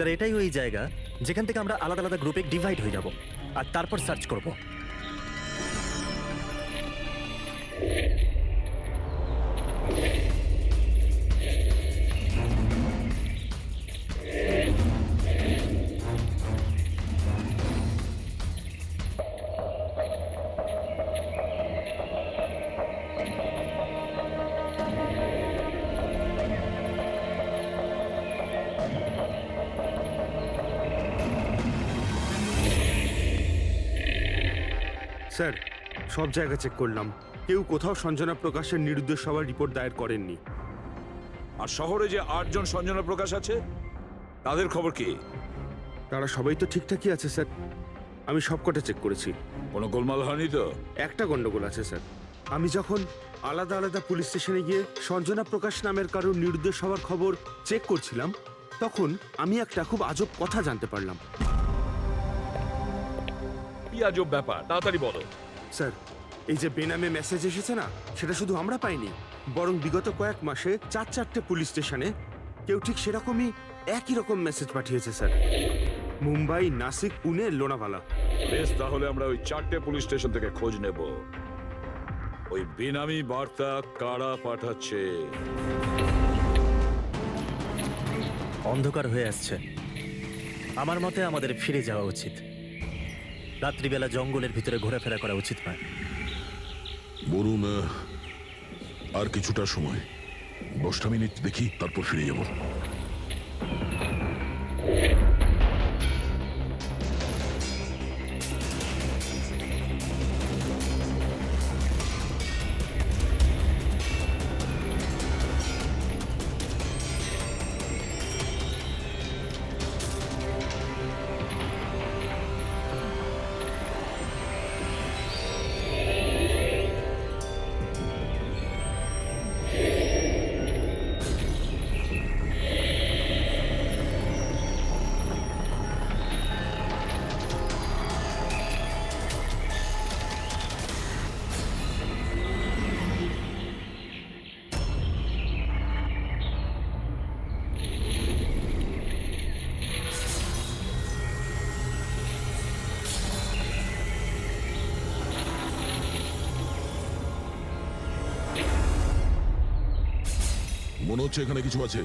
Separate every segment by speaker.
Speaker 1: Sir এটাই ওই জায়গা যেখান থেকে আমরা আলাদা আলাদা গ্রুপে ডিভাইড হয়ে যাব আর তারপর সার্চ করব।
Speaker 2: স্যার সব জায়গা চেক করলাম, কেউ কোথাও সঞ্জনা প্রকাশের নিরুদ্দেশ হওয়ার রিপোর্ট দায়ের করেননি।
Speaker 3: আর শহরে যে 8 জন সঞ্জনা প্রকাশ আছে তাদের খবর কি?
Speaker 2: তারা সবাই তো ঠিকঠাকই আছে স্যার, আমি সবকটা চেক করেছি।
Speaker 3: কোনো গোলমাল হয়নি তো?
Speaker 2: একটা গন্ডগোল আছে স্যার। আমি যখন আলাদা আলাদা পুলিশ স্টেশনে গিয়ে সঞ্জনা প্রকাশ নামের কারোর নিরুদ্দেশ হওয়ার খবর চেক করছিলাম, তখন আমি একটা খুব আজব কথা জানতে পারলাম।
Speaker 3: কি আজব ব্যাপার, তাড়াতাড়ি বলো।
Speaker 2: স্যার এই যে বেনামে মেসেজ এসেছে না, সেটা শুধু আমরা পাইনি, বরং বিগত কয়েক মাসে 4-4টে পুলিশ স্টেশনে কেউ ঠিক সেরকমই একই রকম মেসেজ পাঠিয়েছে স্যার। মুম্বাই, নাসিক, পুনে, লোনাভালা।
Speaker 3: বেশ, তাহলে আমরা ওই 4টে পুলিশ স্টেশন থেকে খোঁজ নেব। ওই বেনামি বার্তা কারা পাঠাচ্ছে?
Speaker 1: অন্ধকার হয়ে আসছে, আমার মতে আমাদের ফিরে যাওয়া উচিত। রাত্রিবেলা জঙ্গলের ভিতরে ঘোরাফেরা করা উচিত নয়।
Speaker 4: বলুন, আর কিছুটা সময়, 10টা মিনিট দেখি, তারপর ফিরে যাব। মনে হচ্ছে এখানে কিছু আছে।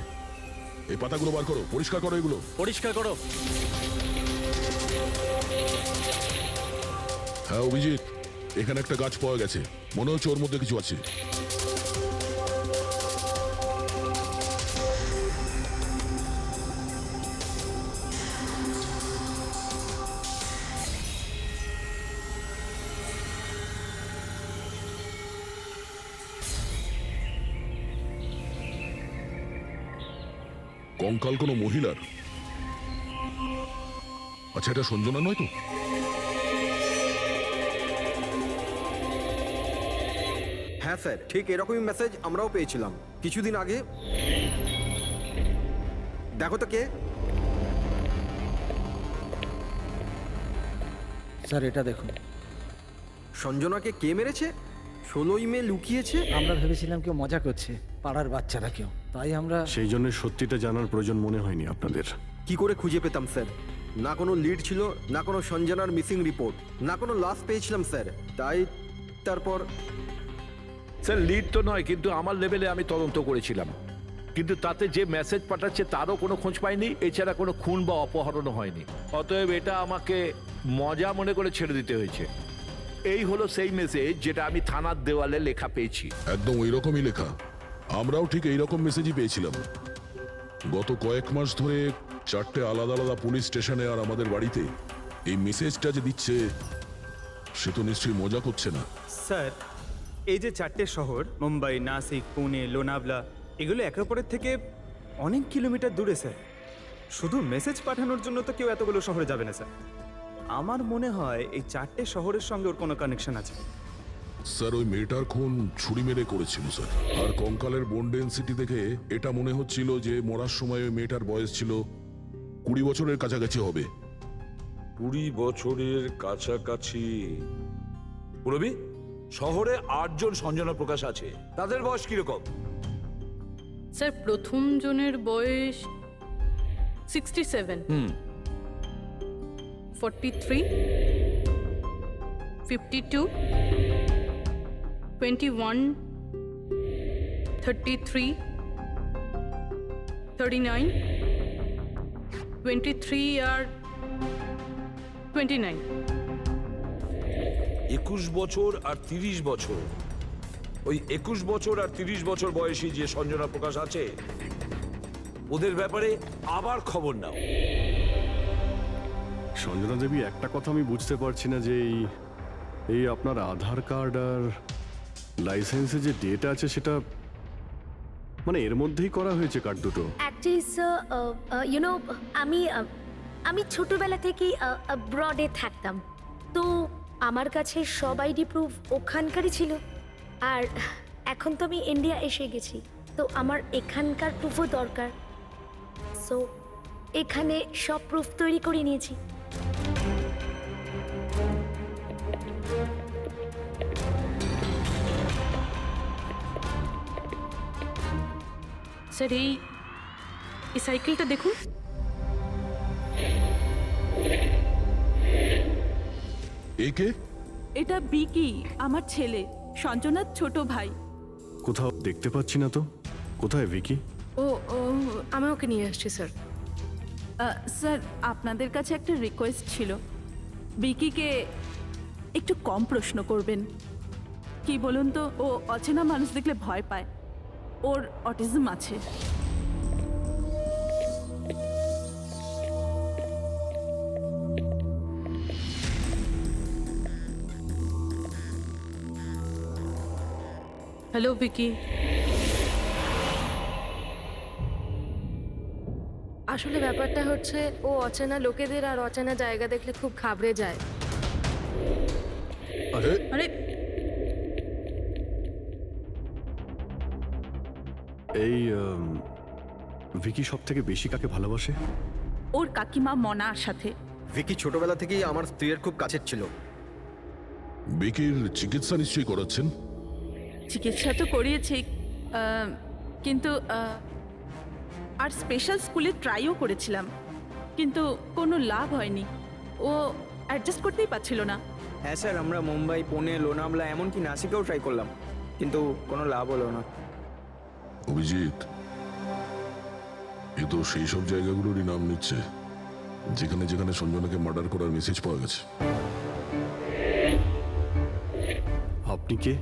Speaker 4: এই পাতাগুলো বার করো, পরিষ্কার করো এগুলো।
Speaker 1: পরিষ্কার করো।
Speaker 4: হ্যাঁ অভিজিৎ, এখানে একটা গাছ পাওয়া গেছে, মনে হচ্ছে ওর মধ্যে কিছু আছে। কঙ্কাল কোনো মহিলার? আচ্ছা, এটা সঞ্জনা নয় তো?
Speaker 5: হ্যাঁ স্যার, ঠিক এরকমই মেসেজ আমরাও পেয়েছিলাম কিছুদিন আগে। দেখো তো কে।
Speaker 6: স্যার এটা দেখুন।
Speaker 5: সঞ্জনাকে কে মেরেছে? 16ই মে লুকিয়েছে।
Speaker 6: আমরা ভেবেছিলাম কেউ মজা করছে, পাড়ার বাচ্চারা কেউ, তাই আমরা
Speaker 2: সেই জন্য সত্যিটা জানার প্রয়োজন মনে হয়নি আপনাদের।
Speaker 5: কি করে খুঁজে পেতাম স্যার? না কোনো লিড ছিল, না কোনো সঞ্জনার মিসিং রিপোর্ট, না কোনো লাশ পেয়েছিলাম স্যার। তাই তারপর
Speaker 7: স্যার লিড তো নয়, কিন্তু আমার লেভেলে আমি তদন্ত করেছিলাম, কিন্তু তাতে যে মেসেজ পাঠাচ্ছে তারও কোনো খোঁজ পাইনি, এছাড়া কোনো খুন বা অপহরণও হয়নি। অতএব এটা আমাকে মজা মনে করে ছেড়ে দিতে হয়েছে। এই হলো সেই মেসেজ যেটা আমি থানার দেওয়ালে লেখা পেয়েছি।
Speaker 4: একদম ওই রকমই লেখা, আমরাও ঠিক এইরকম মেসেজই পেয়েছিলাম। গত কয়েক মাস ধরে 4টে আলাদা আলাদা পুলিশ স্টেশনে আর আমাদের বাড়িতে এই মেসেজটা যে দিচ্ছে, সে তো নিশ্চয়ই মজা করছে না।
Speaker 8: স্যার এই যে 4টে শহর, মুম্বাই, নাসিক, পুনে, লোনাভলা, এগুলো একে অপরের থেকে অনেক কিলোমিটার দূরে স্যার। শুধু মেসেজ পাঠানোর জন্য তো কেউ এতগুলো শহরে যাবে না স্যার। আমার মনে হয় এই 4টে শহরের সঙ্গে ওর কোনো কানেকশন আছে।
Speaker 4: স্যার ওই মেয়েটার খুন ছুরি মেরে করেছিল স্যার, আর কঙ্কালের বোন ডেন্সিটি দেখে এটা মনে হচ্ছিল যে মরার সময় ওই মেয়েটার বয়স ছিল 20 বছরের কাছাকাছি হবে।
Speaker 3: 20 বছরের কাছাকাছি? পুরবি, শহরে 8 জন সঞ্জনা প্রকাশ আছে, তাদের বয়স কিরকম?
Speaker 9: স্যার প্রথম জনের বয়স 67 43 52 21 33 39 23 আর 29
Speaker 3: 21 বছর আর 30 বছর, ওই 21 বছর আর 30 বছর বয়সী যে সঞ্জনা প্রকাশ আছে, ওদের ব্যাপারে আবার খবর নাও।
Speaker 10: সঞ্জনা দেবী, একটা কথা আমি বুঝতে পারছি না যে এই আপনার আধার কার্ড আর লাইসেন্সে যে ডেট আছে সেটা মানে এর মধ্যেই করা হয়েছে কার্ড দুটো।
Speaker 11: অ্যাকচুয়ালি স্যার আমি ছোটবেলা থেকেই ব্রডে থাকতাম, তো আমার কাছে সব আইডি প্রুফ ওখানকারই ছিল। আর এখন তো আমি ইন্ডিয়া এসে গেছি, তো আমার এখানকার প্রুফও দরকার। সো এখানে সব প্রুফ তৈরি করে নিয়েছি।
Speaker 9: স্যার এই সাইকেলটা দেখুন।
Speaker 4: একে
Speaker 12: এটা বিকি, আমার ছেলে, সঞ্জনার ছোট ভাই।
Speaker 10: কোথাও দেখতে পাচ্ছি না তো, কোথায় ভিকি?
Speaker 9: ও আমি ওকে নিয়ে আসছি স্যার।
Speaker 12: স্যার, আপনাদের কাছে একটা রিকোয়েস্ট ছিল, বিকিকে একটু কম প্রশ্ন করবেন। কি বলুন তো, ও অচেনা মানুষ দেখলে ভয় পায়, ওর অটিজম আছে।
Speaker 9: হ্যালো ভিকি। আসলে ব্যাপারটা হচ্ছে ও অচেনা লোকেদের আর অচেনা জায়গা দেখলে খুব ঘাবড়ে যায়।
Speaker 4: আরে
Speaker 9: আরে
Speaker 10: এই ভিকি সব থেকে বেশি কাকে ভালোবাসে?
Speaker 12: ওর কাকিমা মনার সাথে।
Speaker 5: ভিকি ছোটবেলা থেকেই আমার স্ত্রীর খুব কাছের ছিল।
Speaker 4: বিকির চিকিৎসা নিশ্চয়ই করাচ্ছেন?
Speaker 12: চিকিৎসা তো করিয়েছি, কিন্তু আর স্পেশাল স্কুলে ট্রাইও করেছিলাম, কিন্তু কোনো লাভ হয়নি। ও অ্যাডজাস্ট করতেই পারছিল না।
Speaker 8: হ্যাঁ স্যার, আমরা মুম্বাই, পুনে, লোনাভলা, এমনকি নাসিকেও ট্রাই করলাম, কিন্তু কোনো লাভ হলো না।
Speaker 4: অভিজিৎ, এ তো সেই সব জায়গাগুলোরই নাম নিচ্ছে যেখানে যেখানে সঞ্জনাকে মার্ডার করার মেসেজ পাওয়া গেছে।
Speaker 10: আপনি কে?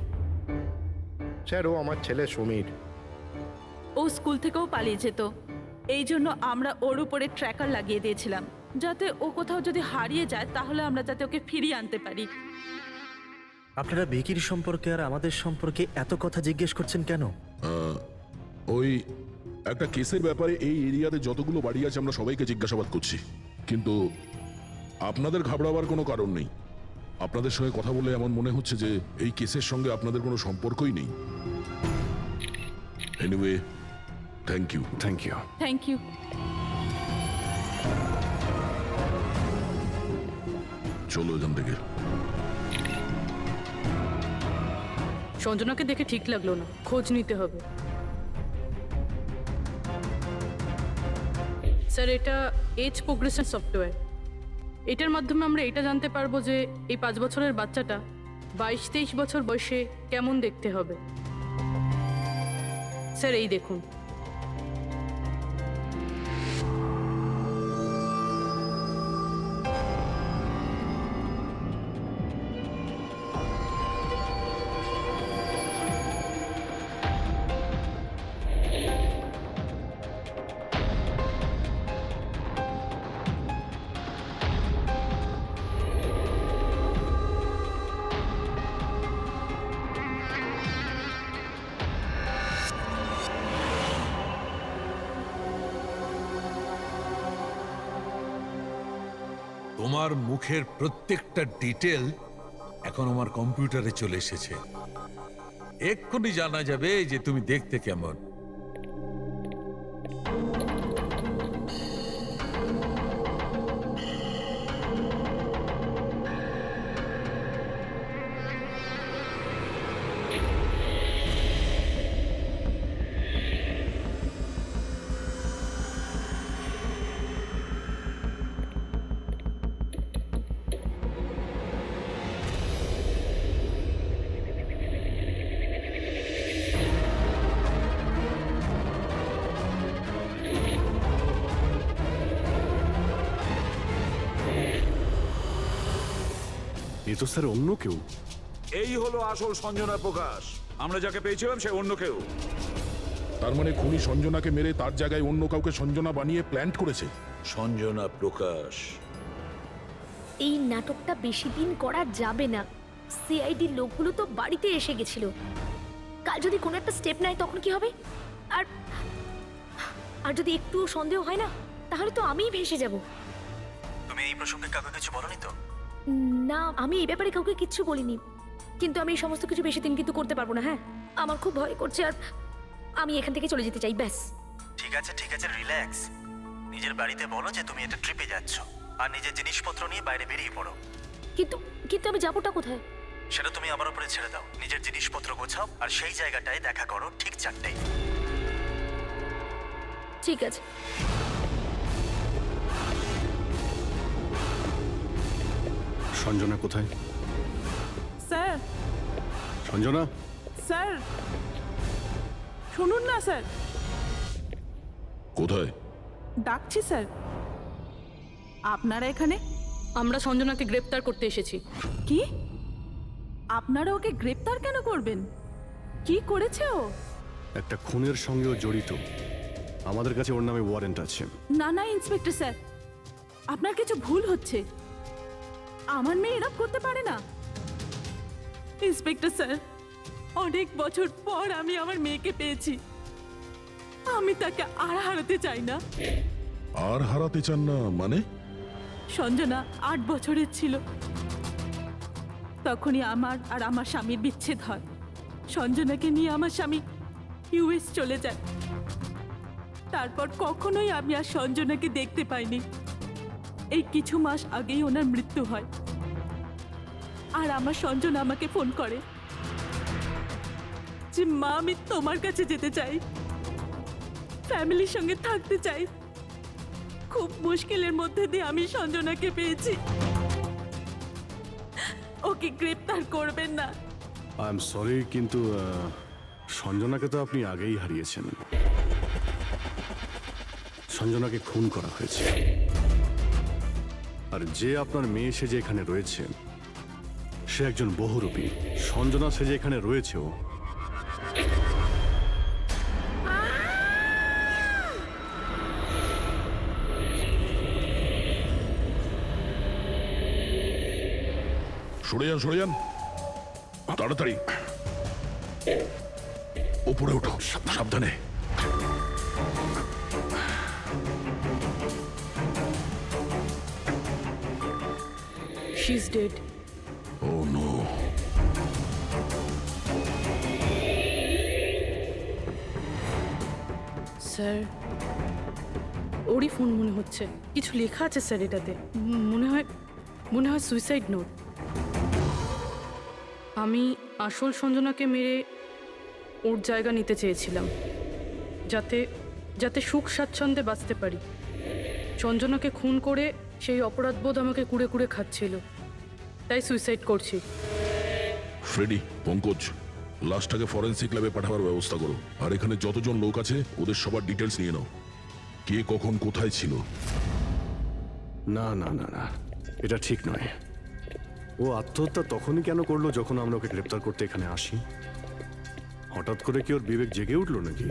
Speaker 13: স্যার, ও আমার ছেলে সমীর।
Speaker 12: ও স্কুল থেকেও পালিয়ে যেত, এই জন্য আমরা ওর উপরে ট্র্যাকার লাগিয়ে দিয়েছিলাম, যাতে ও কোথাও যদি হারিয়ে যায় তাহলে আমরা যাতে ওকে ফিরিয়ে আনতে পারি।
Speaker 1: আপনারা ভিকির সম্পর্কে আর আমাদের সম্পর্কে এত কথা জিজ্ঞেস করছেন কেন?
Speaker 4: ওই একটা কেসের ব্যাপারে এই এরিয়াতে যতগুলো বাড়ি আছে আমরা সবাইকে জিজ্ঞাসাবাদ করছি, কিন্তু আপনাদের ঘাবড়াবার কোনো কারণ নেই। আপনাদের সঙ্গে কথা বলে এমন মনে হচ্ছে যে এই কেসের সঙ্গে আপনাদের কোনো সম্পর্কই নেই। Anyway, thank you.
Speaker 10: Thank you.
Speaker 12: Thank you.
Speaker 4: চলো এখান থেকে।
Speaker 9: সঞ্জনাকে দেখে ঠিক লাগলো না, খোঁজ নিতে হবে। স্যার, এটা এজ প্রোগ্রেশন সফটওয়্যার। এটার মাধ্যমে আমরা এটা জানতে পারবো যে এই 5 বছরের বাচ্চাটা 22-23 বছর বয়সে কেমন দেখতে হবে। স্যার এই দেখুন।
Speaker 14: তোমার মুখের প্রত্যেকটা ডিটেল এখন আমার কম্পিউটারে চলে এসেছে। এক্ষুনি জানা যাবে যে তুমি দেখতে কেমন।
Speaker 10: তো স্যার অন্য কেউ।
Speaker 3: এই হলো আসল সঞ্জনা প্রকাশ। আমরা যাকে পেয়েছিলাম সে অন্য কেউ।
Speaker 4: তার মানে খুনি সঞ্জনাকে মেরে তার জায়গায় অন্য কাউকে সঞ্জনা বানিয়ে প্ল্যান করেছে।
Speaker 3: সঞ্জনা প্রকাশ।
Speaker 11: এই নাটকটা বেশি দিন করা যাবে না। সিআইডি লোকগুলো তো বাড়িতে এসে গেছিল। কাল যদি কোনো একটা স্টেপ নেয় তখন কি হবে? আর আর যদি একটুও সন্দেহ হয় না, তাহলে তো আমিই ভেসে যাব।
Speaker 1: তুমি এই প্রসঙ্গে কাউকে কিছু বলনি তো?
Speaker 11: না, আমি এই ব্যাপারে কাউকে কিচ্ছু বলিনি। কিন্তু আমি এই সমস্ত কিছু বেশি দিন কিন্তু করতে পারবো না। হ্যাঁ, আমার খুব ভয় করছে আর আমি এখান থেকে চলে যেতে চাই, ব্যাস।
Speaker 1: ঠিক আছে রিল্যাক্স। নিজের বাড়িতে বলো যে তুমি একটা ট্রিপে যাচ্ছ আর নিজের জিনিসপত্র নিয়ে বাইরে বেরিয়ে পড়ো।
Speaker 11: কিন্তু কিন্তু আমি যাবোটা কোথায়?
Speaker 1: সেটা তুমি আমার উপরে ছেড়ে দাও। নিজের জিনিসপত্র গোছাও আর সেই জায়গাটায় দেখা করো ঠিক 4টায়।
Speaker 11: ঠিক আছে।
Speaker 10: সঞ্জনা কোথায়?
Speaker 12: স্যার,
Speaker 10: সঞ্জনা,
Speaker 12: স্যার শুনুন না স্যার,
Speaker 4: কোথায়?
Speaker 12: ডাকছি স্যার। আপনারা এখানে?
Speaker 9: আমরা সঞ্জনাকে গ্রেপ্তার করতে এসেছি।
Speaker 12: কি? আপনারা ওকে গ্রেপ্তার কেন করবেন? কি করেছে ও?
Speaker 10: একটা খুনের সঙ্গেও জড়িত। আমাদের কাছে ওর নামে ওয়ারেন্ট আছে।
Speaker 12: না না ইন্সপেক্টর স্যার, আপনার কিছু ভুল হচ্ছে। আমার মেয়ে এরকম করতে পারে না। ইন্সপেক্টর স্যার, অনেক বছর পর আমি আমার মেয়েকে পেয়েছি। আমি তাকে আর হারাতে চাই না।
Speaker 4: আর হারাতে চান না মানে?
Speaker 12: সঞ্জনা 8 বছরের ছিল, তখনই আমার আর আমার স্বামীর বিচ্ছেদ হয়। সঞ্জনাকে নিয়ে আমার স্বামী ইউএস চলে যায়। তারপর কখনোই আমি আর সঞ্জনাকে দেখতে পাইনি। এই কিছু মাস আগেই ওনার মৃত্যু হয়। আর আমার সঞ্জনা আমাকে ফোন করে যে মা, আমি তোমার কাছে যেতে চাই, ফ্যামিলির সঙ্গে থাকতে চাই। খুব মুশকিলের মধ্যে দিয়ে আমি সঞ্জনাকে পেয়েছি। ওকে গ্রেপ্তার করবেন না।
Speaker 10: আই এম সরি, কিন্তু সঞ্জনাকে তো আপনি আগেই হারিয়েছেন। সঞ্জনাকে খুন করা হয়েছে। আর যে আপনার মেয়ে সেজে এখানে রয়েছে সে একজন বহুরূপী। সঞ্জনা সেজে এখানে রয়েছেও।
Speaker 4: সরে যান তাড়াতাড়ি। উপরে ওঠো, সাবধানে।
Speaker 9: She's dead.
Speaker 4: Oh no.
Speaker 9: Sir, ওরই ফোন মনে হচ্ছে। কিছু লেখা আছে স্যার এটাতে। মনে হয় সুইসাইড নোট। আমি আসল সঞ্জনাকে মেরে ওর জায়গা নিতে চেয়েছিলাম, যাতে সুখ স্বাচ্ছন্দ্যে বাঁচতে পারি। সঞ্জনাকে খুন করে সেই অপরাধবোধ আমাকে কুড়ে কুড়ে খাচ্ছিল, তাই সুইসাইড করছি।
Speaker 4: ফ্রেডি, পঙ্কজ, লাশটাকে ফরেন্সিক ল্যাবে পাঠাবার ব্যবস্থা করো। আর এখানে যতজন লোক আছে ওদের সবার ডিটেলস নিয়ে নাও। কে কখন কোথায় ছিল।
Speaker 10: না না না না, এটা ঠিক নয়। ও আত্মহত্যা তখনই কেন করলো যখন আমরা ওকে গ্রেপ্তার করতে এখানে আসি? হঠাৎ করে কি ওর বিবেক জেগে উঠলো নাকি?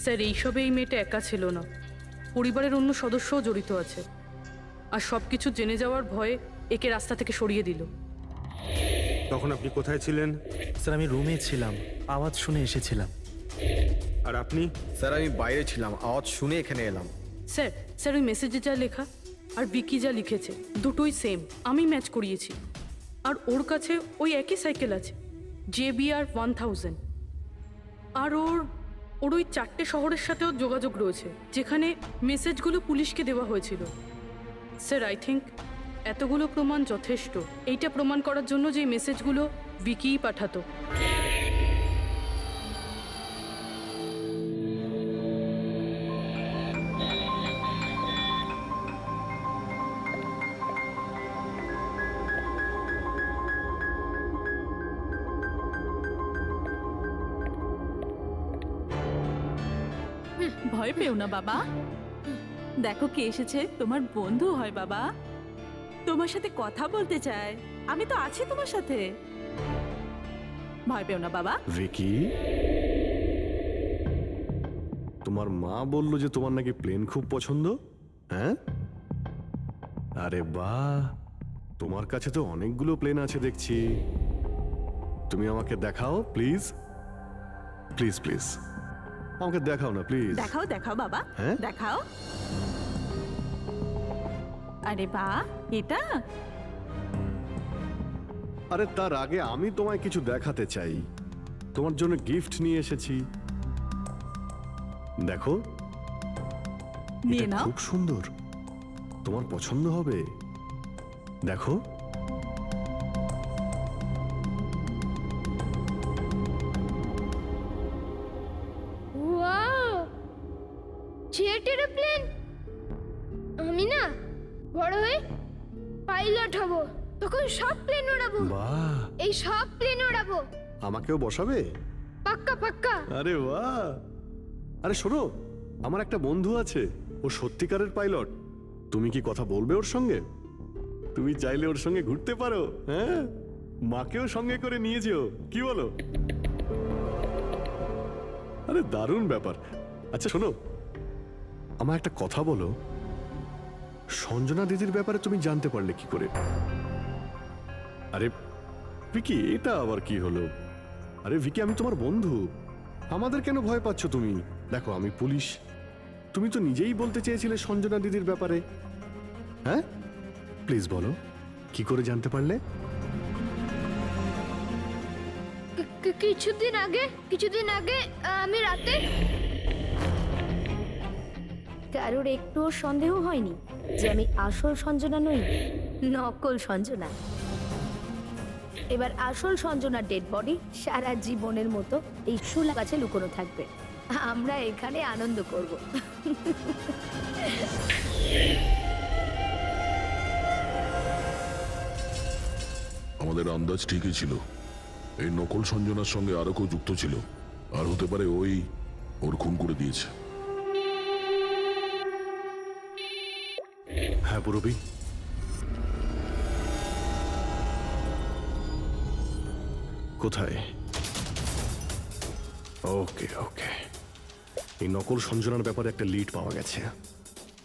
Speaker 9: স্যার, এইসবে এই মেয়েটা একা ছিল না, পরিবারের অন্য সদস্যও জড়িত আছে। আর সব কিছু জেনে যাওয়ার ভয়ে একে রাস্তা থেকে সরিয়ে দিল।
Speaker 2: তখন আপনি কোথায় ছিলেন?
Speaker 1: স্যার, আমি রুমে ছিলাম, আওয়াজ শুনে এসেছিলাম।
Speaker 2: আর আপনি?
Speaker 5: স্যার, আমি বাইরে ছিলাম, আওয়াজ শুনে এখানে এলাম।
Speaker 9: স্যার ওই মেসেজে যা লেখা আর বিকি যা লিখেছে দুটোই সেম। আমি ম্যাচ করিয়েছি। আর ওর কাছে ওই একই সাইকেল আছে, JBR 1000। আর ওর ওই 4টে শহরের সাথেও যোগাযোগ রয়েছে যেখানে মেসেজগুলো পুলিশকে দেওয়া হয়েছিল। স্যার, আই থিঙ্ক এতগুলো প্রমাণ যথেষ্ট এইটা প্রমাণ করার জন্য যে এই মেসেজগুলো বিকিই পাঠাতো।
Speaker 12: ভয় পেও না বাবা, দেখো কে এসেছে। তোমার বন্ধু হয় বাবা, তোমার সাথে কথা বলতে চায়। আমি তো আছি তোমার সাথে, ভয় পেও না বাবা।
Speaker 10: ভিকি, তোমার মা বললো যে তোমার নাকি প্লেন খুব পছন্দ, হ্যাঁ? আরে বাহ, তোমার কাছে তো অনেকগুলো প্লেন আছে দেখছি। তুমি আমাকে দেখাও প্লিজ, প্লিজ প্লিজ আমাকে দেখাও না প্লিজ।
Speaker 12: দেখাও দেখাও বাবা,
Speaker 10: হ্যাঁ?
Speaker 12: দেখাও। আরে বাহ, এটা
Speaker 10: আরে তার আগে আমি তোমায় কিছু দেখাতে চাই, তোমার জন্য গিফট নিয়ে এসেছি। দেখো,
Speaker 12: নিয়ে
Speaker 10: এটা
Speaker 12: নাও।
Speaker 10: খুব সুন্দর, তোমার পছন্দ হবে। দেখো,
Speaker 11: ওয়াও, জেট এরোপ্লেন! আমি না বড় হয়ে পাইলট হব, তখন সব প্লেন উড়াবো।
Speaker 10: বাহ,
Speaker 11: এই সব প্লেন উড়াবো,
Speaker 10: আমাকেও বসাবে?
Speaker 11: পাক্কা পাক্কা।
Speaker 10: আরে বাহ, আরে শোনো, আমার একটা বন্ধু আছে, ও সত্যিকারের পাইলট। তুমি কি কথা বলবে ওর সঙ্গে? তুমি চাইলে ওর সঙ্গে ঘুরতে পারো, হ্যাঁ? মাকেও সঙ্গে করে নিয়ে যেও, কি বলো? আরে দারুণ ব্যাপার। আচ্ছা শোনো, আমার একটা কথা বলো, সঞ্জনা দিদির ব্যাপারে তুমি জানতে পারলে কি করে? আরে ভিকি, এটা আবার কি হলো? আরে ভিকি, আমি তোমার বন্ধু, আমাদের কেন ভয় পাচ্ছ তুমি? দেখো, আমি পুলিশ, তুমি তো নিজেই বলতে চেয়েছিলে সঞ্জনা দিদির ব্যাপারে, হ্যাঁ? প্লিজ বলো, কি করে জানতে পারলে?
Speaker 11: কিছুদিন আগে আমি রাতে। কারোর একটুও সন্দেহ হয়নি যে আমি আসল সঞ্জনা নই, নকল সঞ্জনা। এবার আসল সঞ্জনার ডেড বডি সারা জীবনের মতো এই শুলা গাছে লুকোনো থাকবে। আমরা এখানে আনন্দ করব।
Speaker 4: আমাদের আন্দাজ ঠিকই ছিল, এই নকল সঞ্জনার সঙ্গে আরো কেউ যুক্ত ছিল, আর হতে পারে ওর খুন করে দিয়েছে।
Speaker 10: হ্যাঁ পুরবি, কোথায়? ওকে ওকে, এই নকল সঞ্জনার ব্যাপারে একটা লিড পাওয়া গেছে।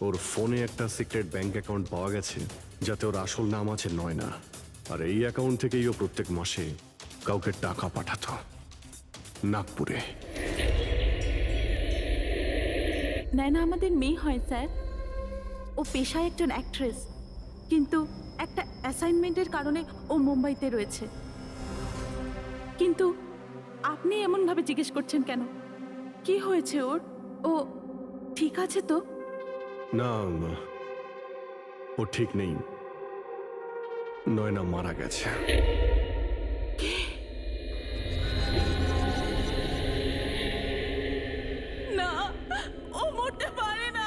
Speaker 10: ওর ফোনে একটা সিক্রেট ব্যাংক অ্যাকাউন্ট পাওয়া গেছে, যাতে ওর আসল নাম আছে নয়না। আর এই অ্যাকাউন্ট থেকেই ও প্রত্যেক মাসে কাউকে টাকা পাঠাতো নাগপুরে।
Speaker 12: নয়না আমাদের মেয়ে হয় স্যার, ও পেশায় একজন অ্যাক্ট্রেস, কিন্তু একটা অ্যাসাইনমেন্টের কারণে ও মুম্বাইতে রয়েছে। কিন্তু আপনি এমনভাবে জিজ্ঞেস করছেন কেন? কি হয়েছে ওর? ও ঠিক আছে তো?
Speaker 10: না, ও ঠিক নেই, নয়না মারা গেছে।
Speaker 12: না, ও মরতে পারে না।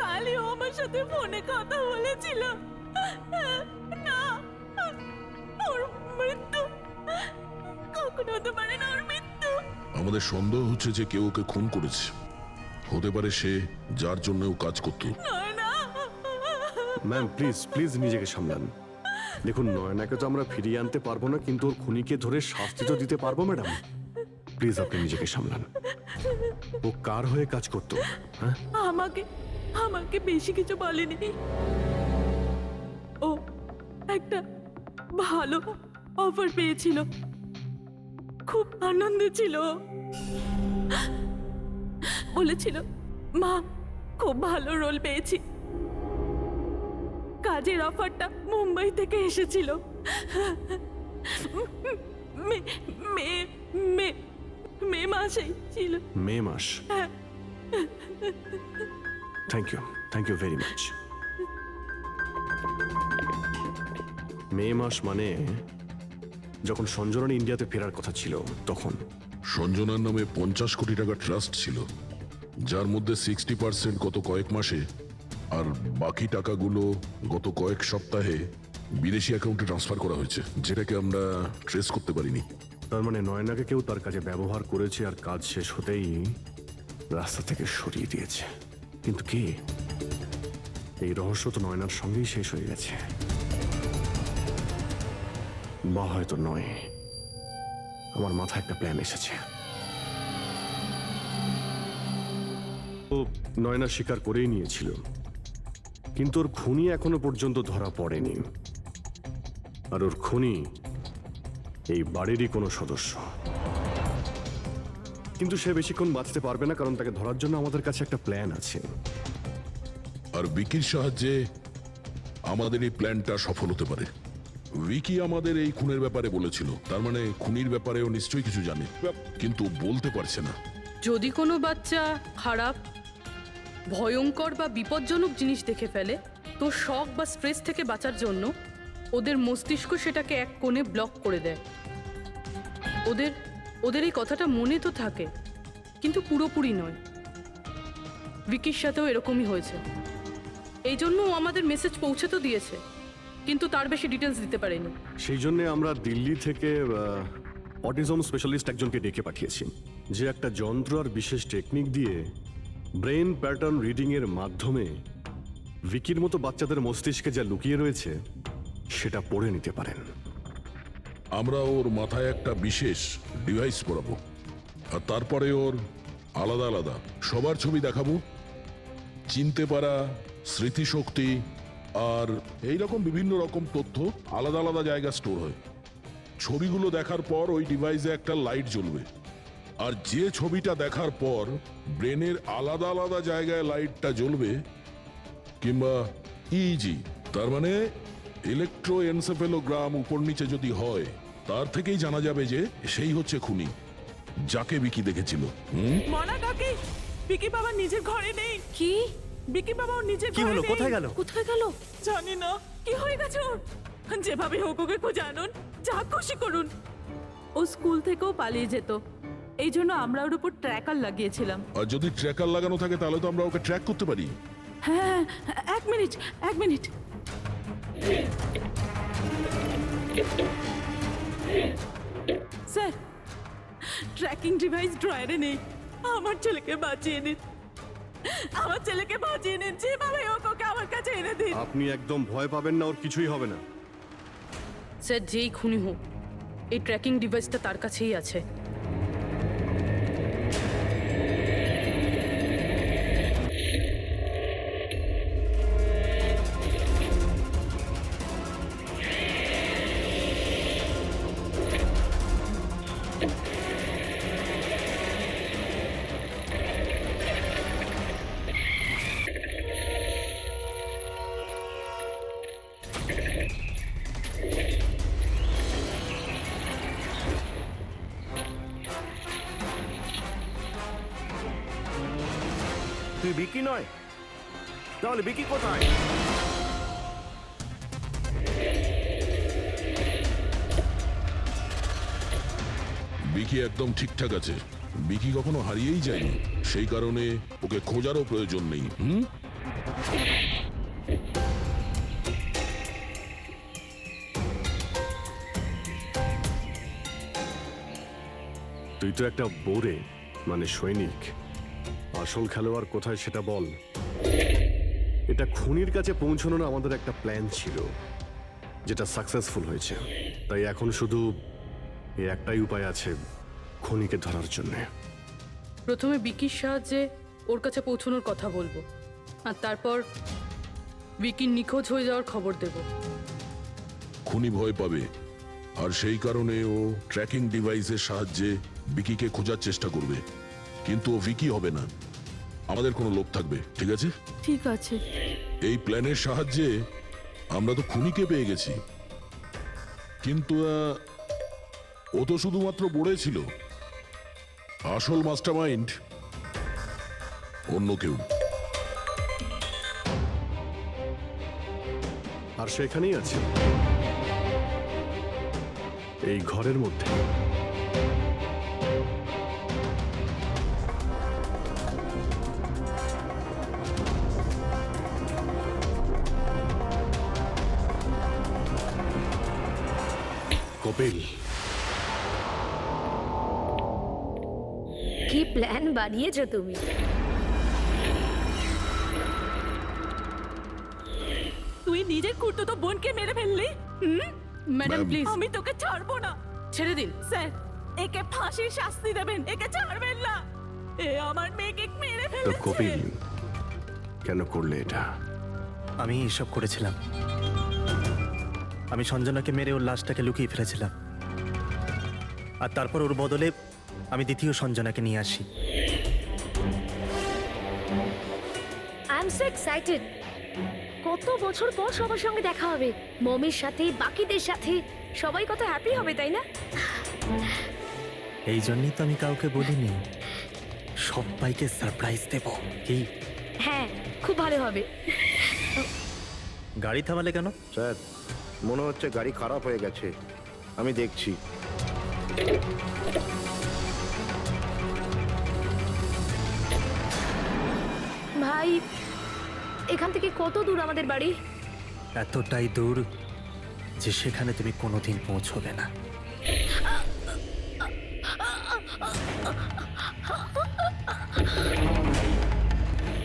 Speaker 12: কালই ও আমার সাথে ফোনে কথা বলেছিল। না, ওর মৃত্যু কখনো হতে পারে না, ওর মৃত্যু।
Speaker 4: আমাদের সন্দেহ হচ্ছে যে কেউ ওকে খুন করেছে, হতে পারে সে যার জন্য ও কাজ করত।
Speaker 10: ম্যাম প্লিজ প্লিজ নিজেকে সামলান। দেখুন, নয়নাকে তো আমরা ফিরিয়ে আনতে পারবো না, কিন্তু ওর খুনিকে ধরে শাস্তি তো দিতে পারবো ম্যাডাম। প্লিজ আপনি নিজেকে সামলান। ও কার হয়ে কাজ করতো? হ্যাঁ,
Speaker 12: আমাকে বেশি কিছু বলেনি। ও একটা ভালো অফার পেয়েছিল, খুব আনন্দে ছিল। বলেছিল, মা খুব ভালো রোল পেয়েছি। কাজের অফারটা মুম্বাই থেকে এসেছিল। মে মাসেই ছিল।
Speaker 10: মে মাস? Thank you very much. May মাস মানে যখন সঞ্জনা ইন্ডিয়াতে ফেরার কথা ছিল তখন।
Speaker 4: সঞ্জনার নামে 50 কোটি টাকা ট্রাস্ট ছিল, যার মধ্যে 60% গত কয়েক মাসে আর বাকি টাকাগুলো গত কয়েক সপ্তাহে বিদেশি অ্যাকাউন্টে ট্রান্সফার করা হয়েছে, যেটাকে আমরা ট্রেস করতে পারিনি।
Speaker 10: তার মানে নয়নাকে কেউ তার কাজে ব্যবহার করেছে, আর কাজ শেষ হতেই রাস্তা থেকে সরিয়ে দিয়েছে। কিন্তু কে? এই রহস্য তো নয়নার সঙ্গেই শেষ হয়ে গেছে। বা হয়তো নয়। আমার মাথায় একটা প্ল্যান এসেছে। ও নয়না স্বীকার করেই নিয়েছিল, কিন্তু ওর খুনি এখনো পর্যন্ত ধরা পড়েনি। আর ওর খুনি এই বাড়িরই কোনো সদস্য। কিন্তু সে বেশিক্ষণ বাঁচতে পারবে না, কারণ তাকে ধরার জন্য আমাদের কাছে একটা প্ল্যান আছে।
Speaker 4: আর বিকির সাহায্যে আমাদের এই প্ল্যানটা সফল হতে পারে। উইকি আমাদের এই খুনের ব্যাপারে বলেছিল, তার মানে খুনির ব্যাপারেও নিশ্চয়ই কিছু জানে, কিন্তু বলতে পারছে না।
Speaker 9: যদি কোনো বাচ্চা খারাপ, ভয়ঙ্কর বা বিপজ্জনক জিনিস দেখে ফেলে, তো শক বা স্ট্রেস থেকে বাঁচার জন্য ওদের মস্তিষ্ক সেটাকে এক কোণে ব্লক করে দেয়। ওদের এই কথাটা মনে তো থাকে, কিন্তু পুরোপুরি নয়। ভিকির সাথেও এরকমই হয়েছে। এই জন্য ও আমাদের মেসেজ পৌঁছে তো দিয়েছে, কিন্তু তার বেশি ডিটেলস দিতে পারেনি।
Speaker 10: সেই জন্য আমরা দিল্লি থেকে অটিজম স্পেশালিস্ট একজনকে ডেকে পাঠিয়েছি, যে একটা যন্ত্র আর বিশেষ টেকনিক দিয়ে ব্রেন প্যাটার্ন রিডিং এর মাধ্যমে ভিকির মতো বাচ্চাদের মস্তিষ্কে যা লুকিয়ে রয়েছে সেটা পড়ে নিতে পারেন।
Speaker 4: আমরা ওর মাথায় একটা বিশেষ ডিভাইস পরাবো, আর তারপরে ওর আলাদা আলাদা সবার ছবি দেখাবো। চিনতে পারা, স্মৃতিশক্তি আর এইরকম বিভিন্ন রকম তথ্য আলাদা আলাদা জায়গায় স্টোর হয়। ছবিগুলো দেখার পর ওই ডিভাইসে একটা লাইট জ্বলবে, আর যে ছবিটা দেখার পর ব্রেনের আলাদা আলাদা জায়গায় লাইটটা জ্বলবে, কিংবা ইজি তার মানে ইলেকট্রোএনসেফেলোগ্রাম উপর নিচে যদি হয়, তার থেকেই জানা যাবে যে সেই হচ্ছে খুনি, যাকে বিকি দেখেছিল।
Speaker 12: মনা কাকি, বিকি বাবা নিজের ঘরে নেই।
Speaker 11: কি?
Speaker 12: বিকি বাবা ওর নিজের
Speaker 1: কি
Speaker 12: ঘরে
Speaker 1: হলো?
Speaker 12: নেই।
Speaker 1: কোথায় গেল?
Speaker 11: কোথায় গেল?
Speaker 12: জানি না কি হয়ে গেছে ওর। যেভাবে হোক ওকে খুঁজে আনুন, যা খুশি করুন। ও স্কুল থেকেও পালিয়ে যেত, এই জন্য আমরা ওর উপর ট্র্যাকার লাগিয়েছিলাম।
Speaker 4: আর যদি ট্র্যাকার লাগানো থাকে তাহলে তো আমরা ওকে ট্র্যাক করতে পারি।
Speaker 12: হ্যাঁ, এক মিনিট। স্যার, ট্র্যাকিং ডিভাইস ড্রয়ারে নেই। আমার ছেলেকে বাঁচিয়ে নিন, যেভাবে হোক ওকে আমার কাছে এনে দিন।
Speaker 10: আপনি একদম ভয় পাবেন না, ওর কিছুই হবে না।
Speaker 9: স্যার, যেই খুনি হোক, এই ট্র্যাকিং ডিভাইসটা তার কাছেই আছে।
Speaker 2: তুই বিকি নয়? তাহলে বিকি কোথায়?
Speaker 4: বিকি একদম ঠিকঠাক আছে। বিকি কখনো হারিয়েই যায়নি, সেই কারণে ওকে খোঁজারও প্রয়োজন নেই।
Speaker 10: তুই তো একটা বোরে, মানে সৈনিক। আসল খেলোয়াড় কোথায় সেটা বল। এটা খুনির কাছে পৌঁছানোর আমাদের একটা প্ল্যান ছিল, যেটা সাকসেসফুল হয়েছে। তাই এখন শুধু এই একটাই উপায় আছে খুনিকে ধরার জন্য।
Speaker 9: প্রথমে বিকির সাহায্যে ওর কাছে পৌঁছানোর কথা বলবো, আর তারপর বিকির নিখোঁজ হয়ে যাওয়ার খবর দেব।
Speaker 4: খুনি ভয় পাবে, আর সেই কারণে ও ট্র্যাকিং ডিভাইসের সাহায্যে বিকিকে খোঁজার চেষ্টা করবে। কিন্তু ও ভিকি হবে না, আমাদের কোনো লোক থাকবে। ঠিক আছে?
Speaker 12: ঠিক আছে।
Speaker 4: এই প্ল্যানের সাহায্যে আমরা তো খুনিকে পেয়ে গেছি, কিন্তু ও তো শুধুমাত্র বড়ে ছিল। আসল মাস্টারমাইন্ড অন্য কেউ।
Speaker 10: আর সেখানেই আছে, এই ঘরের মধ্যে। কপিল,
Speaker 11: কি প্ল্যান বানিয়েছো তুমি।
Speaker 12: তুই নিজের খুড়তুতো বোনকে মেরে ফেললি।
Speaker 9: Madam
Speaker 4: ma'am.
Speaker 9: প্লিজ
Speaker 12: আমি তোকে ছাড়বো না।
Speaker 9: ছেড়ে দিন।
Speaker 12: স্যার, একে ফাঁসির শাস্তি দেবেন, একে ছাড়বেন না। এ আমার মেয়েকে মেরে
Speaker 10: তো
Speaker 12: ফেলেছে।
Speaker 10: কপিল কেন করলে এটা?
Speaker 1: আমি এসব করেছিলাম। আমি সঞ্জনাকে মেরে ওর লাশটাকে লুকিয়ে ফেলেছিলাম, আর তারপর ওর বদলে আমি দ্বিতীয় সঞ্জনাকে নিয়ে আসি।
Speaker 11: I am so excited. কত বছর পর সবার সঙ্গে দেখা হবে, মমির সাথে, বাকিদের সাথে। সবাই কত হ্যাপি হবে, তাই না?
Speaker 1: এই জন্যই তো আমি কাউকে বলিনি, সবাইকে সারপ্রাইজ দেব। কি
Speaker 11: হ্যাঁ, খুব ভালো হবে।
Speaker 1: গাড়ি থামালে কেন?
Speaker 13: স্যার, মনে হচ্ছে গাড়ি খারাপ হয়ে গেছে, আমি দেখছি।
Speaker 11: ভাই, এখান থেকে কত দূর আমাদের বাড়ি?
Speaker 1: এতটাই দূর যে সেখানে তুমি কোনোদিন পৌঁছবে না।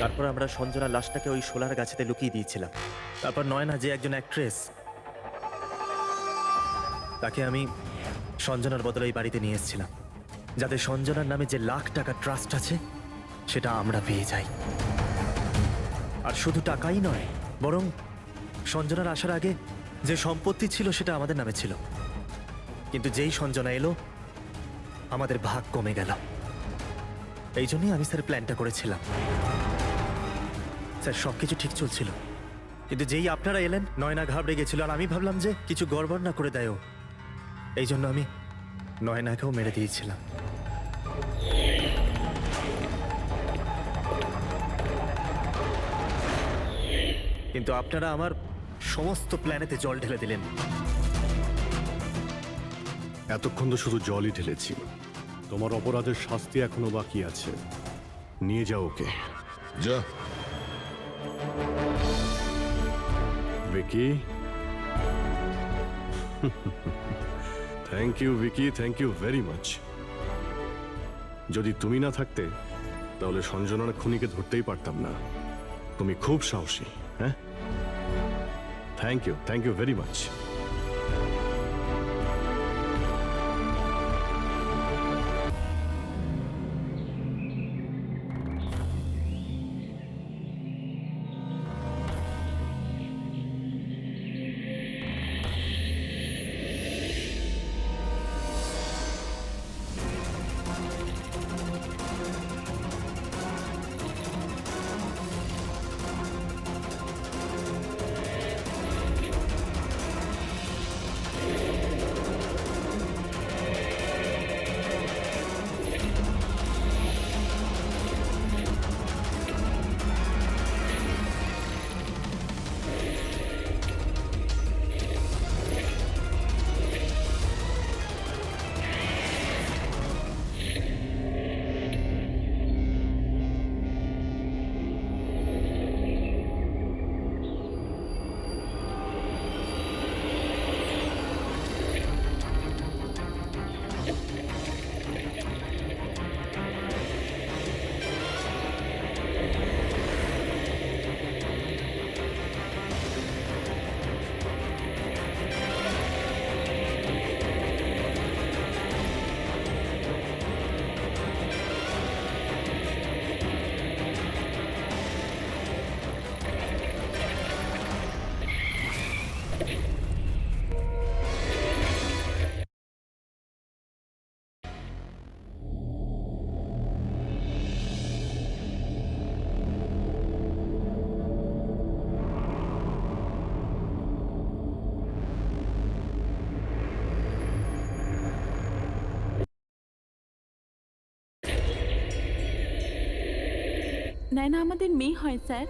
Speaker 1: তারপর আমরা সঞ্জনার লাশটাকে ওই শোলার গাছেতে লুকিয়ে দিয়েছিলাম। তারপর নয়না, যে একজন অ্যাক্ট্রেস, তাকে আমি সঞ্জনার বদলে এই বাড়িতে নিয়ে এসেছিলাম, যাতে সঞ্জনার নামে যে লাখ টাকা ট্রাস্ট আছে সেটা আমরা পেয়ে যাই। আর শুধু টাকাই নয়, বরং সঞ্জনার আসার আগে যে সম্পত্তি ছিল সেটা আমাদের নামে ছিল, কিন্তু যেই সঞ্জনা এলো আমাদের ভাগ কমে গেল। এই জন্যই আমি স্যার প্ল্যানটা করেছিলাম। স্যার, সবকিছু ঠিক চলছিল, কিন্তু যেই আপনারা এলেন নয়না ঘাবড়ে গেছিল, আর আমি ভাবলাম যে কিছু গড়বড় না করে দেয় ও। এই জন্য আমি নয়নাকেও মেরে দিয়েছিলাম। কিন্তু আপনারা আমার সমস্ত প্ল্যানেতে জল ঢেলে দিলেন।
Speaker 10: এতক্ষণ তো শুধু জলই ঢেলেছি। তোমার অপরাধের শাস্তি এখনো বাকি আছে। নিয়ে যাও ওকে।
Speaker 4: যা।
Speaker 10: Vicky. Thank you Vicky, thank you very much. যদি তুমি না থাকতে তাহলে সঞ্জনার খুনিকে ধরতেই পারতাম না। তুমি খুব সাহসী। হ্যাঁ, thank you very much.
Speaker 12: Nayna আমাদের মেয়ে হয় স্যার।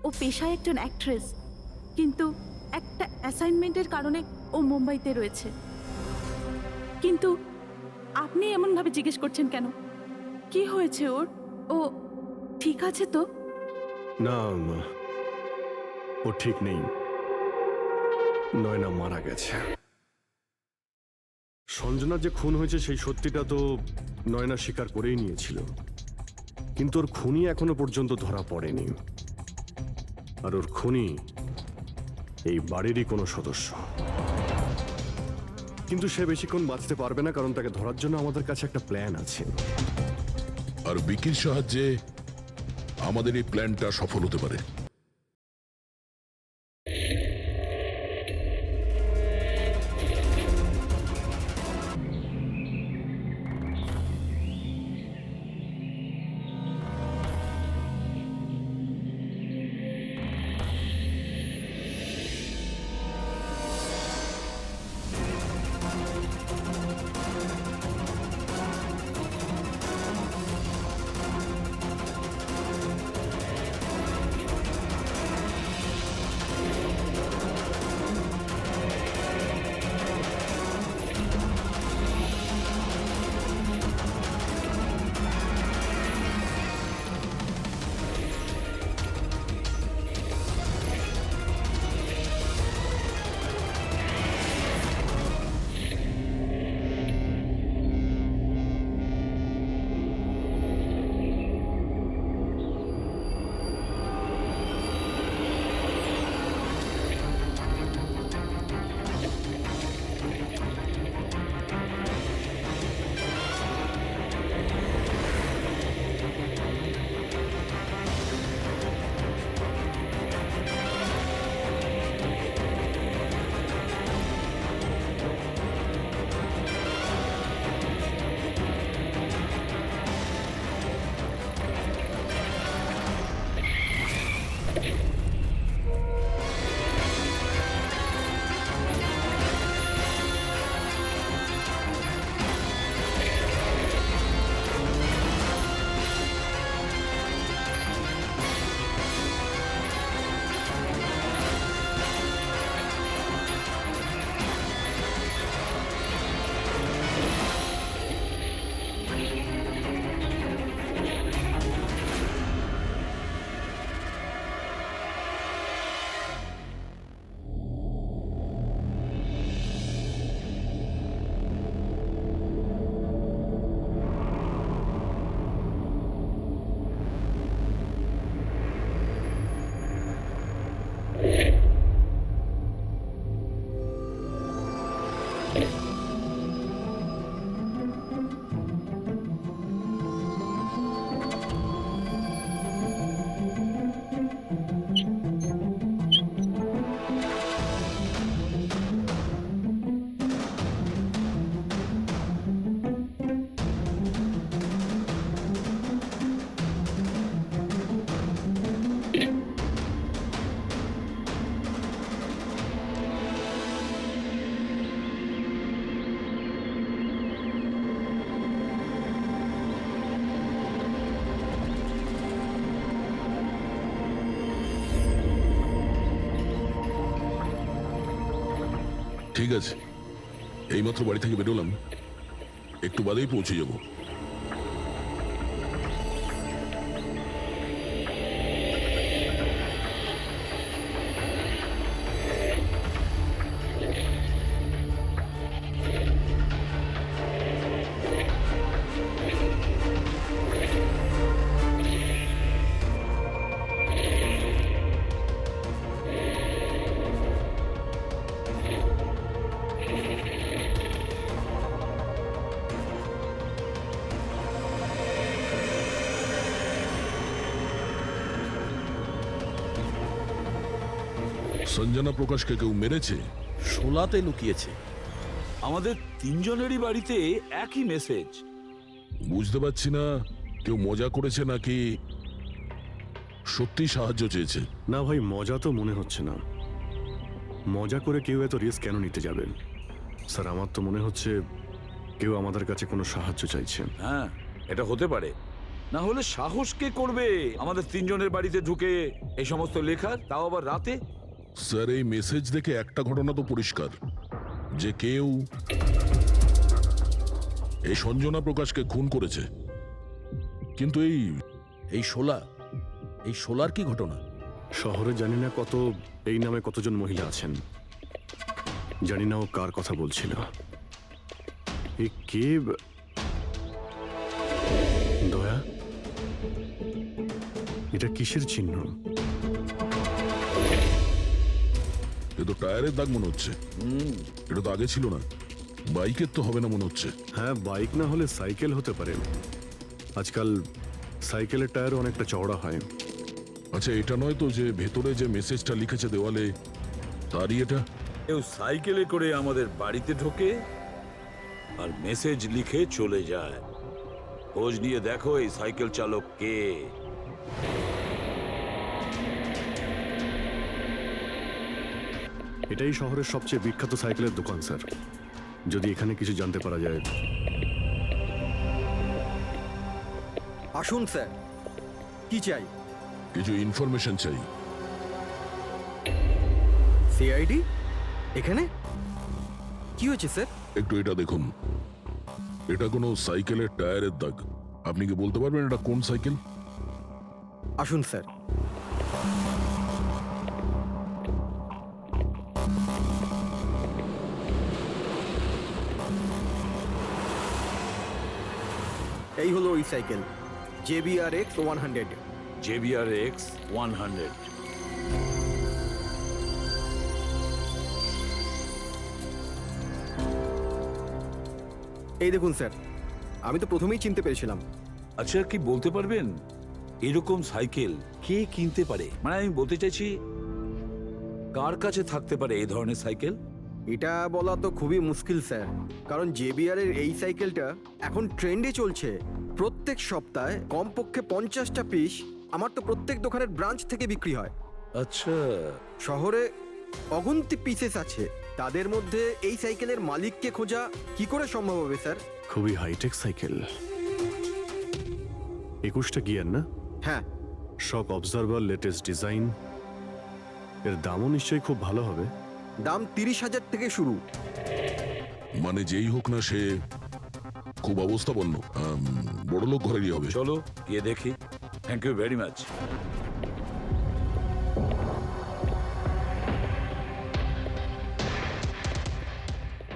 Speaker 12: ও পেশায় একজন অ্যাক্ট্রেস, কিন্তু একটা অ্যাসাইনমেন্টের কারণে ও মুম্বাইতে রয়েছে। কিন্তু আপনি এমনভাবে জিজ্ঞেস করছেন কেন? কি হয়েছে ওর? ও ঠিক আছে তো?
Speaker 10: না, ও ঠিক নেই। নয়না মারা গেছে। সঞ্জনার যে খুন হয়েছে সেই সত্যিটা তো নয়না স্বীকার করেই নিয়েছিল, কিন্তু ওর খুনি এখনো পর্যন্ত ধরা পড়েনি। আর ওর খুনি এই বাড়িরই কোনো সদস্য। কিন্তু সে বেশিক্ষণ বাঁচতে পারবে না, কারণ তাকে ধরার জন্য আমাদের কাছে একটা প্ল্যান আছে।
Speaker 4: আর বিকির সাহায্যে আমাদের এই প্ল্যানটা সফল হতে পারে। ঠিক আছে, এইমাত্র বাড়ি থেকে বেরোলাম, একটু বাদেই পৌঁছে যাব। সঞ্জনা প্রকাশকে কেউ মেরেছে?
Speaker 7: শোলাতে লুকিয়েছে।
Speaker 3: আমাদের তিনজনেরই বাড়িতে একই মেসেজ।
Speaker 4: বুঝতে পারছি না কেউ মজা করেছে নাকি সত্যি সাহায্য চেয়েছে।
Speaker 10: না ভাই, মজা তো মনে হচ্ছে না। মজা করে কেউ এত রিস্ক কেন নিতে যাবেন? স্যার, আমার তো মনে হচ্ছে কেউ আমাদের কাছে কোনো সাহায্য চাইছে।
Speaker 3: হ্যাঁ, এটা হতে পারে। না হলে সাহস কে করবে আমাদের তিনজনের বাড়িতে ঢুকে এই সমস্ত লেখার, তাও আবার রাতে?
Speaker 4: স্যার, এই মেসেজ দেখে একটা ঘটনা তো পরিষ্কার, যে কেউ এই সঞ্জনা প্রকাশকে খুন করেছে। কিন্তু
Speaker 7: এই শোলার কি ঘটনা?
Speaker 10: শহরে জানি না এই নামে কতজন মহিলা আছেন, জানি না ও কার কথা বলছিল। এ কে দয়া? এটা কিসের চিহ্ন?
Speaker 4: এ তো টায়ারের দাগ মনে হচ্ছে। এটা তো আগে ছিল না। বাইকের তো হবে না মনে হচ্ছে।
Speaker 10: হ্যাঁ, বাইক না হলে সাইকেল হতে পারে। আজকাল সাইকেলের টায়ার অনেকটা চওড়া হয়।
Speaker 4: আচ্ছা, এটা নয় তো যে ভেতরে যে মেসেজটা লিখেছে দেওয়ালে তারই এটা?
Speaker 3: কেউ সাইকেলে করে আমাদের বাড়িতে ঢোকে আর মেসেজ লিখে চলে যায়। খোঁজ নিয়ে দেখো এই সাইকেল চালক কে।
Speaker 10: এটাই শহরের সবচেয়ে বিখ্যাত সাইকেলের দোকান স্যার। যদি এখানে কিছু জানতে পারা যায়।
Speaker 5: আসুন স্যার, কি চাই?
Speaker 4: কিছু ইনফরমেশন চাই।
Speaker 5: সিআইডি এখানে কি হয়েছে স্যার?
Speaker 4: একটু এটা দেখুন। এটা কোনো সাইকেলের টায়ারের দাগ। আপনি কি বলতে পারবেন এটা কোন সাইকেল?
Speaker 5: আসুন স্যার। এই হলো ওই সাইকেল, JBRX 100।
Speaker 3: JBRX 100।
Speaker 5: এই দেখুন স্যার, আমি তো প্রথমেই চিনতে পেরেছিলাম।
Speaker 3: আচ্ছা, কি বলতে পারবেন এরকম সাইকেল কে কিনতে পারে? মানে আমি বলতে চাইছি, কার কাছে থাকতে পারে এই ধরনের সাইকেল?
Speaker 5: এটা বলা তো খুবই মুশকিল স্যার, কারণ JBR এর এই সাইকেলটা এখন ট্রেন্ডে চলছে। প্রত্যেক সপ্তাহে কমপক্ষে 50টা পিস আমার তো প্রত্যেক দোকানের ব্রাঞ্চ থেকে বিক্রি হয়।
Speaker 3: আচ্ছা,
Speaker 5: শহরে অগুন্তি পিসেস আছে, তাদের মধ্যে এই সাইকেলের মালিককে খোঁজা কি করে সম্ভব হবে স্যার?
Speaker 10: খুবই হাইটেক সাইকেল। 21টা গিয়ার না?
Speaker 5: হ্যাঁ।
Speaker 10: শক অবজারভার, লেটেস্ট ডিজাইন। এর দামও নিশ্চয়ই খুব ভালো হবে।
Speaker 5: দাম 30,000 থেকে শুরু।
Speaker 4: মানে যেই হোক না সে খুব অবস্থাপন্ন, বড়লোক ঘরেরই হবে।
Speaker 3: চলো গিয়ে দেখি। Thank you very much.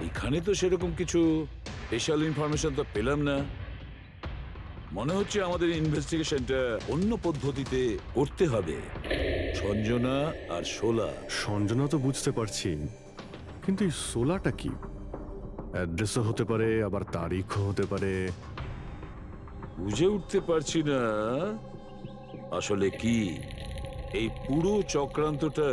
Speaker 3: এখানে তো সেরকম কিছু স্পেশাল ইনফরমেশন তো পেলাম না। মনে হচ্ছে আমাদের ইনভেস্টিগেশনটা অন্য পদ্ধতিতে করতে হবে। সঞ্জনা আর শোলা।
Speaker 10: সঞ্জনা তো বুঝতে পারছি, কিন্তু এই সোলাটা কি? অ্যাড্রেসও হতে পারে, আবার তারিখও হতে পারে।
Speaker 3: বুঝে উঠতে পারছি না আসলে কি এই পুরো চক্রান্তটা।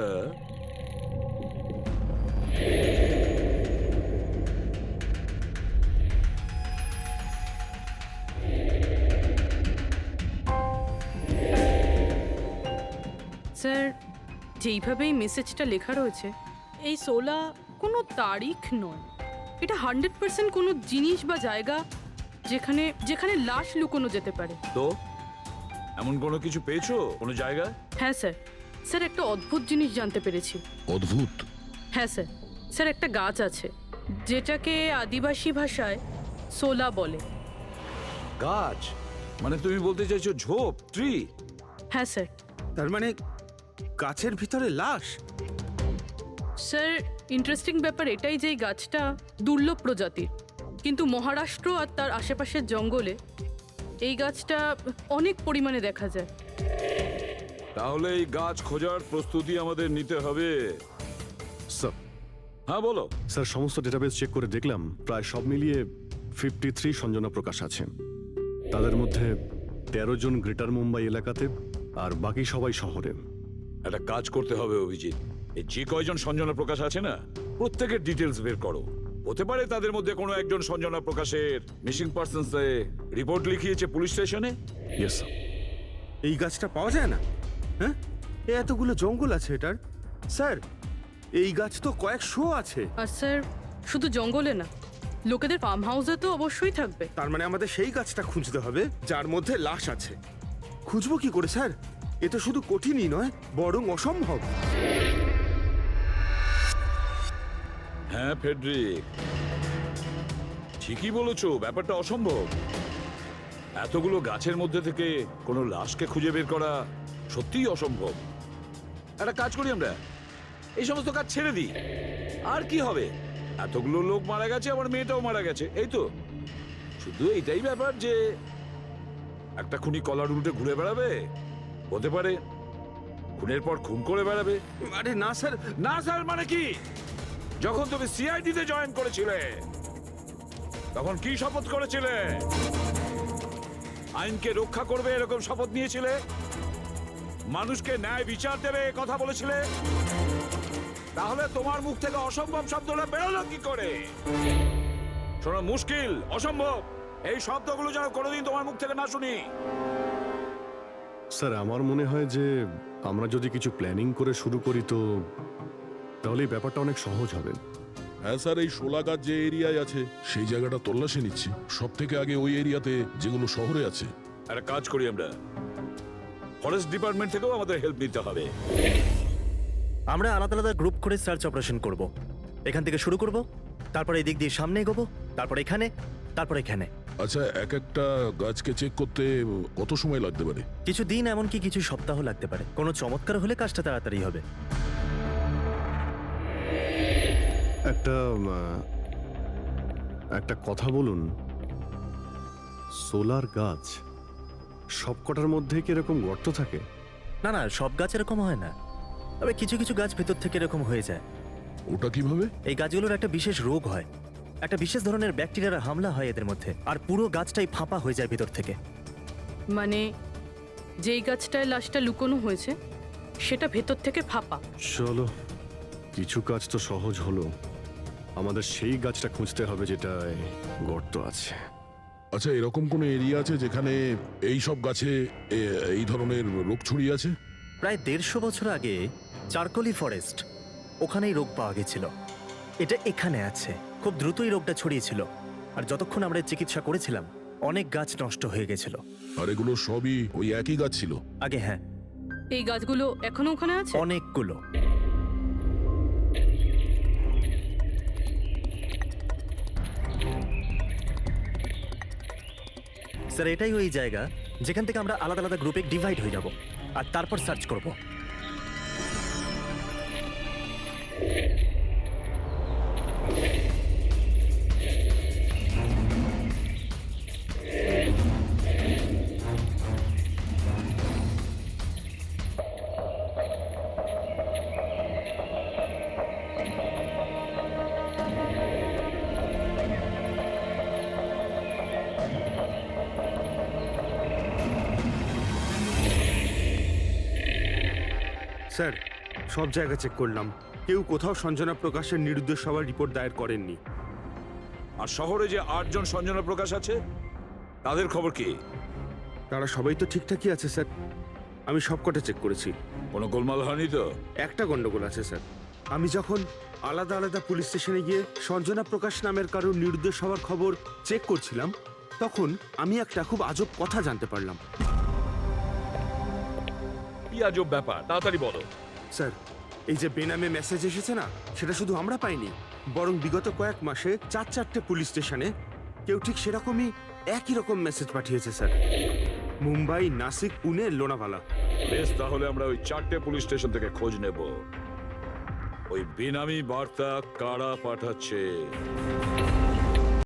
Speaker 9: স্যার, যেইভাবে এই মেসেজটা লেখা রয়েছে, এই সোলা কোনো তারিখ নয়। এটা 100% কোনো জিনিস বা জায়গা যেখানে যেখানে লাশ লুকোনো যেতে পারে।
Speaker 3: তো এমন কোনো কিছু পেয়েছো কোনো জায়গা?
Speaker 9: হ্যাঁ স্যার। স্যার, একটা অদ্ভুত জিনিস জানতে পেরেছি।
Speaker 4: অদ্ভুত?
Speaker 9: হ্যাঁ স্যার। স্যার, একটা গাছ আছে যেটাকে আদিবাসী ভাষায় সোলা বলে।
Speaker 3: গাছ? মানে তুমি বলতে চাইছো ঝোপ, ট্রি?
Speaker 9: হ্যাঁ স্যার।
Speaker 2: তার মানে গাছের ভিতরে লাশ?
Speaker 9: স্যার, ইন্টারেস্টিং ব্যাপার এটাই যে এই গাছটা দুর্লভ প্রজাতির, কিন্তু মহারাষ্ট্র আর তার আশেপাশের জঙ্গলে এই গাছটা অনেক পরিমাণে দেখা যায়।
Speaker 3: তাহলে এই গাছ খোঁজার প্রস্তুতি আমাদের নিতে হবে।
Speaker 10: স্যার।
Speaker 3: হ্যাঁ বলো।
Speaker 10: স্যার, সমস্ত ডেটাবেস চেক করে দেখলাম, প্রায় সব মিলিয়ে 53 সঞ্জনা প্রকাশ আছে। তাদের মধ্যে 13 জন গ্রেটার মুম্বাই এলাকাতে, আর বাকি সবাই শহরে।
Speaker 3: একটা কাজ করতে হবে অভিজিৎ, এই যে কয়জন সঞ্জনা প্রকাশ আছে না, প্রত্যেকের ডিটেলস বের করো। হতে পারে তাদের মধ্যে কোনো একজন সঞ্জনা প্রকাশের মিসিং পারসনস রিপোর্ট লিখিয়েছে পুলিশ স্টেশনে।
Speaker 10: Yes sir.
Speaker 2: এই গাছটা পাওয়া যায় না? হ্যাঁ, এতগুলো জঙ্গল আছে এটার। স্যার, এই গাছ তো কয়েকশো আছে।
Speaker 9: আর স্যার, শুধু জঙ্গলে না, লোকেদের ফার্ম হাউসে তো অবশ্যই থাকবে।
Speaker 2: তার মানে আমাদের সেই গাছটা খুঁজতে হবে যার মধ্যে লাশ আছে। খুঁজবো কি করে স্যার? এ তো শুধু কঠিনই নয়, বরং অসম্ভব।
Speaker 3: হ্যাঁ ফেডরিক, ঠিকই বলেছো, ব্যাপারটা অসম্ভব। এতগুলো গাছের মধ্যে থেকে কোনো লাশকে খুঁজে বের করা সত্যিই অসম্ভব। একটা কাজ করি আমরা, এই সমস্ত কাজ ছেড়ে দিই। আর কি হবে, এতগুলো লোক মারা গেছে, আমার মেয়েটাও মারা গেছে, এই তো। শুধু এইটাই ব্যাপার যে একটা খুনি কলার উল্টে ঘুরে বেড়াবে, হতে পারে খুনের পর খুন করে বেড়াবে।
Speaker 2: আরে না স্যার।
Speaker 3: না স্যার মানে কি? যখন তুমি সিআইডি তে জয়েন করেছিলে তখন কি শপথ করেছিলে? আইনকে রক্ষা করবে এরকম শপথ নিয়েছিলে? মানুষকে ন্যায় বিচার দেবে কথা বলেছিলে? তাহলে তোমার মুখ থেকে অসম্ভব শব্দটা বেরোলো কি করে? শোনো, মুশকিল, অসম্ভব, এই শব্দগুলো যেন কোনোদিন তোমার মুখ থেকে না শুনি।
Speaker 10: স্যার আমার মনে হয় যে আমরা যদি কিছু প্ল্যানিং করে শুরু করি তো তাহলে এই ব্যাপারটা অনেক সহজ হবে।
Speaker 4: হ্যাঁ স্যার, এই শোলাগাছ যে এরিয়ায় আছে সেই জায়গাটা তল্লাশি নিচ্ছি। সব থেকে আগে ওই এরিয়াতে যেগুলো শহরে আছে।
Speaker 3: একটা কাজ করি আমরা, ফরেস্ট ডিপার্টমেন্ট থেকেও আমাদের হেল্প নিতে হবে।
Speaker 1: আমরা আলাদা আলাদা গ্রুপ করে সার্চ অপারেশন করব। এখান থেকে শুরু করব, তারপর এই দিক দিয়ে সামনে এগোবো, তারপর এখানে, তারপর এখানে।
Speaker 4: আচ্ছা, এক একটা গাছকে চেক করতে কত সময় লাগতে পারে?
Speaker 1: কিছু দিন, এমনকি কিছু সপ্তাহ লাগতে পারে। কোনো চমৎকার হলে কাজটা তাড়াতাড়ি হবে।
Speaker 10: একটা কথা বলুন, সোলার গাছ সবকটার মধ্যে কি এরকম গর্ত থাকে?
Speaker 1: না না, সব গাছ এরকম হয় না, তবে কিছু কিছু গাছ ভেতর থেকে এরকম হয়ে যায়।
Speaker 4: ওটা কিভাবে?
Speaker 1: এই গাছগুলোর একটা বিশেষ রোগ হয়, একটা বিশেষ ধরনের ব্যাকটেরিয়ার হামলা হয় এদের মধ্যে, আর পুরো গাছটাই ফাঁপা হয়ে যায় ভেতর থেকে।
Speaker 9: মানে যেই গাছটায় লাশটা লুকোনো হয়েছে সেটা ভেতর থেকে ফাঁপা।
Speaker 10: চলো, কিছু কাজ তো সহজ হলো, আমাদের সেই গাছটা খুঁজতে হবে যেটায় গর্ত আছে।
Speaker 4: আচ্ছা, এরকম কোনো এরিয়া আছে যেখানে এই সব গাছে এই ধরনের রোগ ছড়িয়ে আছে?
Speaker 1: প্রায় 150 বছর আগে চারকোলি ফরেস্ট, ওখানেই রোগ পাওয়া গেছিল। এটা এখানে আছে। খুব দ্রুতই রোগটা ছড়িয়েছিল, আর যতক্ষণ আমরা চিকিৎসা করেছিলাম অনেক গাছ নষ্ট হয়ে গেছিল।
Speaker 4: আর এগুলো সবই ওই একই গাছ ছিল
Speaker 1: আগে? হ্যাঁ।
Speaker 9: এই গাছগুলো এখনো ওখানে আছে?
Speaker 1: অনেকগুলো। স্যার, এটাই ওই জায়গা যেখান থেকে আমরা আলাদা আলাদা গ্রুপে ডিভাইড হয়ে যাব আর তারপর সার্চ করব।
Speaker 2: স্যার, সব জায়গা চেক করলাম, কেউ কোথাও সঞ্জনা প্রকাশের নিরুদ্দেশ হওয়ার রিপোর্ট দায়ের করেননি।
Speaker 3: আর শহরে যে 8 জন সঞ্জনা প্রকাশ আছে তাদের খবর কি?
Speaker 2: তারা সবাই তো ঠিকঠাকই আছে স্যার, আমি সবকটা চেক করেছি।
Speaker 3: কোনো গোলমাল হয়নি তো?
Speaker 2: একটা গন্ডগোল আছে স্যার। আমি যখন আলাদা আলাদা পুলিশ স্টেশনে গিয়ে সঞ্জনা প্রকাশ নামের কারোর নিরুদ্দেশ হওয়ার খবর চেক করছিলাম, তখন আমি একটা খুব আজব কথা জানতে পারলাম।
Speaker 3: কি আজব ব্যাপার, তাড়াতাড়ি বলো।
Speaker 2: স্যার, এই যে বেনামে মেসেজ এসেছে না, সেটা শুধু আমরা পাইনি, বরং বিগত কয়েক মাসে 4-4টে পুলিশ স্টেশনে কেউ ঠিক সেরকমই একই রকম মেসেজ পাঠিয়েছে স্যার। মুম্বাই, নাসিক, পুনে, লোনাভালা।
Speaker 3: বেশ, তাহলে আমরা ওই 4টে পুলিশ স্টেশন থেকে খোঁজ নেব ওই বেনামি বার্তা কারা পাঠাচ্ছে।